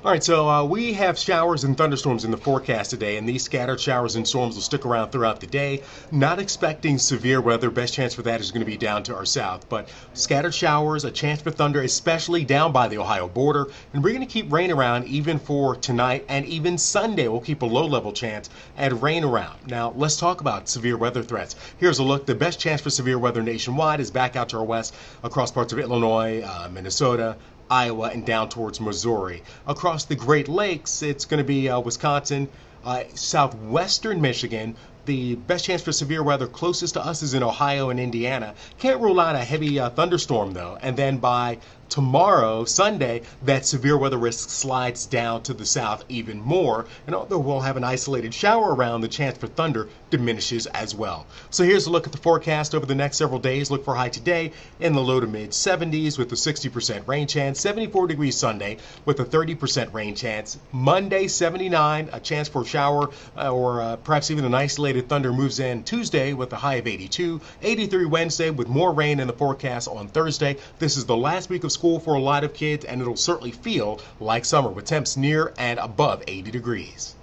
All right, so we have showers and thunderstorms in the forecast today, and these scattered showers and storms will stick around throughout the day. Not expecting severe weather. Best chance for that is going to be down to our south, but scattered showers, a chance for thunder, especially down by the Ohio border. And we're going to keep rain around even for tonight and even Sunday. We'll keep a low-level chance at rain around. Now, let's talk about severe weather threats. Here's a look. The best chance for severe weather nationwide is back out to our west across parts of Illinois, Minnesota, Iowa, and down towards Missouri. Across the Great Lakes, it's going to be Wisconsin, southwestern Michigan. The best chance for severe weather closest to us is in Ohio and Indiana. Can't rule out a heavy thunderstorm, though. And then by tomorrow, Sunday, that severe weather risk slides down to the south even more. And although we'll have an isolated shower around, the chance for thunder diminishes as well. So here's a look at the forecast over the next several days. Look for high today in the low to mid 70s with a 60% rain chance. 74 degrees Sunday with a 30% rain chance. Monday, 79, a chance for a shower or perhaps even an isolated thunder moves in Tuesday with a high of 82. 83 Wednesday with more rain in the forecast on Thursday. This is the last week of school for a lot of kids, and it'll certainly feel like summer with temps near and above 80 degrees.